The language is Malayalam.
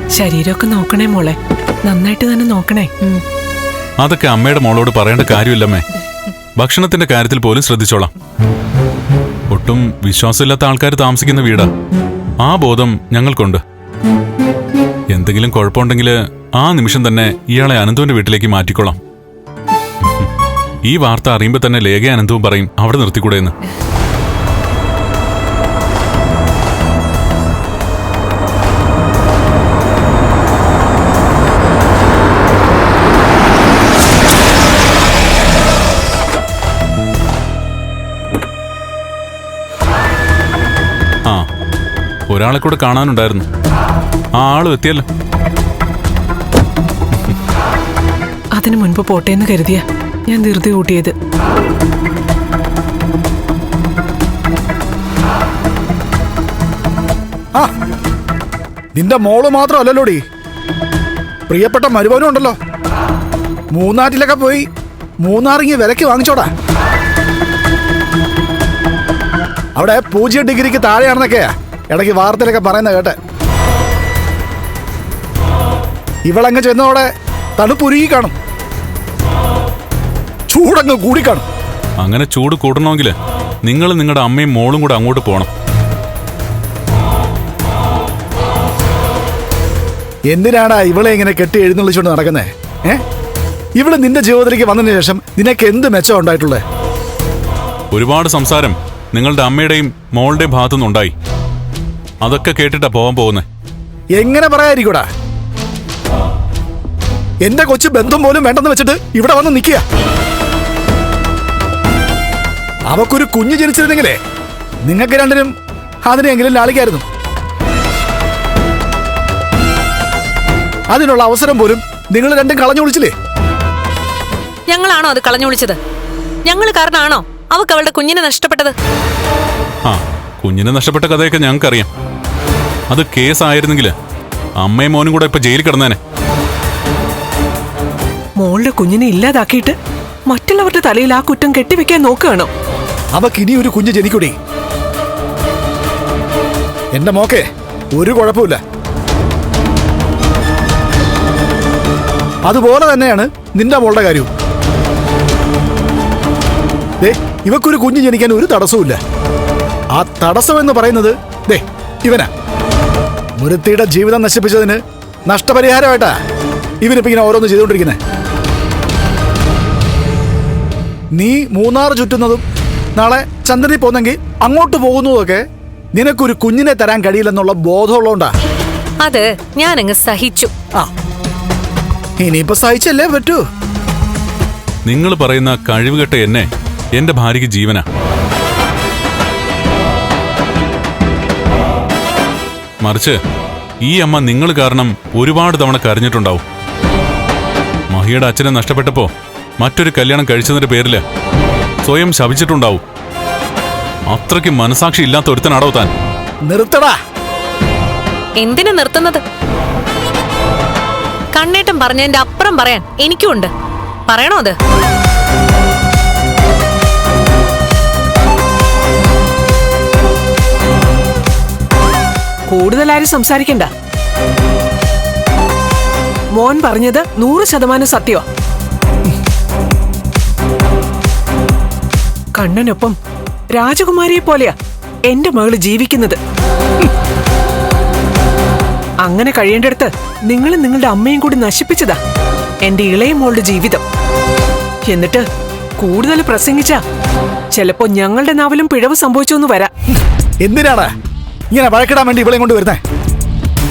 ശരീരമൊക്കെ നോക്കണേ മോളെ, നന്നായിട്ട് തന്നെ നോക്കണേ. അതൊക്കെ അമ്മയുടെ മോളോട് പറയേണ്ട കാര്യമില്ലമ്മേ. ഭക്ഷണത്തിന്റെ കാര്യത്തിൽ പോലും ശ്രദ്ധിച്ചോളാം. ഒട്ടും വിശ്വാസമില്ലാത്ത ആൾക്കാർ താമസിക്കുന്ന വീടാ. ആ ബോധം ഞങ്ങൾക്കുണ്ട്. എന്തെങ്കിലും കുഴപ്പമുണ്ടെങ്കിൽ ആ നിമിഷം തന്നെ ഇയാളെ അനന്തുവിന്റെ വീട്ടിലേക്ക് മാറ്റിക്കോളാം. ഈ വാർത്ത അറിയുമ്പോൾ തന്നെ ലേഖ അനന്തവും പറയും അവിടെ നിർത്തിക്കൂടെയെന്ന്. ആ, ഒരാളെ കൂടെ കാണാനുണ്ടായിരുന്നു. ആ ആളും എത്തിയല്ലോ. അതിനു മുൻപ് പോട്ടേന്ന് കരുതിയ ഞാൻ ധൃതി കൂട്ടിയത്. ആ, നിന്റെ മോള് മാത്രമല്ലല്ലോടി, പ്രിയപ്പെട്ട മരുമോനും ഉണ്ടല്ലോ. മൂന്നാറ്റിലൊക്കെ പോയി മൂന്നാറിങ്ങി വിലക്ക് വാങ്ങിച്ചോടാ. അവിടെ 0 ഡിഗ്രിക്ക് താഴെയാണെന്നൊക്കെയാ ഇടയ്ക്ക് വാർത്തയിലൊക്കെ പറയുന്ന കേട്ടെ. ഇവളങ്ങ് ചെന്നതോടെ തണുപ്പുരുകി കാണും, ചൂടങ്ങ് കൂടിക്കാണും. അങ്ങനെ ചൂട് കൂട്ടണമെങ്കിൽ നിങ്ങൾ നിങ്ങളുടെ അമ്മയും മോളും കൂടെ അങ്ങോട്ട് പോകണം. എന്തിനാടാ ഇവളെ ഇങ്ങനെ കെട്ടി എഴുന്നള്ളിച്ചുകൊണ്ട് നടക്കുന്നേ? ഇവള് നിന്റെ ജീവിതത്തിലേക്ക് വന്നതിന് ശേഷം നിനക്ക് എന്ത് മെച്ചം ഉണ്ടായിട്ടുള്ളത്? ഒരുപാട് സംസാരം നിങ്ങളുടെ അമ്മയുടെയും മോളുടെയും ഭാഗത്തുനിന്നുണ്ടായി. അതൊക്കെ കേട്ടിട്ടാ പോവാൻ പോകുന്നത്. എങ്ങനെ പറയാതിരിക്കൂടാ? എന്റെ കൊച്ചു ബന്ധം പോലും വേണ്ടെന്ന് വെച്ചിട്ട് ഇവിടെ വന്ന് നിൽക്കുക. അവക്കൊരു കുഞ്ഞ് ജനിച്ചിരുന്നെങ്കിലേ നിങ്ങൾക്ക് രണ്ടിനും അതിനെങ്കിലും ലാളിക്കായിരുന്നു. അതിനുള്ള അവസരം പോലും നിങ്ങൾ രണ്ടും കളഞ്ഞു വിളിച്ചില്ലേ? ഞങ്ങളാണോ അത് കളഞ്ഞു വിളിച്ചത്? ഞങ്ങൾ കാരണമാണോ അവക്ക് അവളുടെ കുഞ്ഞിനെ നഷ്ടപ്പെട്ടത്? ആ, കുഞ്ഞിനെ നഷ്ടപ്പെട്ട കഥയൊക്കെ ഞങ്ങൾക്കറിയാം. അത് കേസായിരുന്നെങ്കിൽ അമ്മയും മോനും കൂടെ ഇപ്പൊ ജയിലിൽ കിടന്നേനെ. മോളുടെ കുഞ്ഞിനെ ഇല്ലാതാക്കിയിട്ട് മറ്റുള്ളവരുടെ തലയിൽ ആ കുറ്റം കെട്ടിവെക്കാൻ നോക്കുകയാണോ? അവക്ക് ഇനി ഒരു കുഞ്ഞ് ജനിക്കൂടി. എന്റെ മോക്കെ ഒരു കുഴപ്പമില്ല. അതുപോലെ തന്നെയാണ് നിന്റെ മോളുടെ കാര്യവും. ഇവക്കൊരു കുഞ്ഞ് ജനിക്കാൻ ഒരു തടസ്സവുമില്ല. ആ തടസ്സം എന്ന് പറയുന്നത് ഇവനാ. മുരുത്തിയുടെ ജീവിതം നശിപ്പിച്ചതിന് നഷ്ടപരിഹാരമായിട്ടാ ഇവനിപ്പോ ഇങ്ങനെ ഓരോന്ന് ചെയ്തുകൊണ്ടിരിക്കുന്നത്. നീ മൂന്നാർ ചുറ്റുന്നതും നാളെ ചന്ദ്രനിൽ പോന്നെങ്കിൽ അങ്ങോട്ട് പോകുന്നതൊക്കെ നിനക്കൊരു കുഞ്ഞിനെ തരാൻ കഴിയില്ലെന്നുള്ള ബോധമുള്ളതുകൊണ്ടാ. അത് ഞാനങ്ങ് സഹിച്ചു. ആ, ഇനിയിപ്പോ സഹിച്ചല്ലേ പറ്റൂ. നിങ്ങൾ പറയുന്ന കഴിവുകെട്ട എന്നെ എന്റെ ഭാര്യയ്ക്ക് ജീവനാ. മറിച്ച് ഈ അമ്മ നിങ്ങൾ കാരണം ഒരുപാട് തവണ കരഞ്ഞിട്ടുണ്ടാവും. മഹിയുടെ അച്ഛനെ നഷ്ടപ്പെട്ടപ്പോ മറ്റൊരു കല്യാണം കഴിച്ചതിന്റെ പേരില് സ്വയം ശപിച്ചിട്ടുണ്ടാവും. അത്രയ്ക്ക് മനസാക്ഷി ഇല്ലാത്ത ഒരുത്തനാടോ താൻ. നിർത്തടാ. എന്തിനു നിർത്തുന്നത്? കണ്ണേട്ടം പറഞ്ഞതിന്റെ അപ്പുറം പറയാൻ എനിക്കുണ്ട്. പറയണോ അത്? കൂടുതലാരും സംസാരിക്കണ്ട. മോൻ പറഞ്ഞത് 100% സത്യമാ. കണ്ണനൊപ്പം രാജകുമാരിയെ പോലെയാ എന്റെ മകള് ജീവിക്കുന്നത്. അങ്ങനെ കഴിയേണ്ടടുത്ത് നിങ്ങളും നിങ്ങളുടെ അമ്മയും കൂടി നശിപ്പിച്ചതാ എന്റെ ഇളയ മോളുടെ ജീവിതം. എന്നിട്ട് കൂടുതൽ പ്രസംഗിച്ചാ ചിലപ്പോ ഞങ്ങളുടെ നാവിലും പിഴവ് സംഭവിച്ചു എന്ന് വരാം. എന്തിനാണ് ഇങ്ങനെ വഴക്കിടാൻ വേണ്ടി ഇവളെ കൊണ്ട് വരുന്നേ?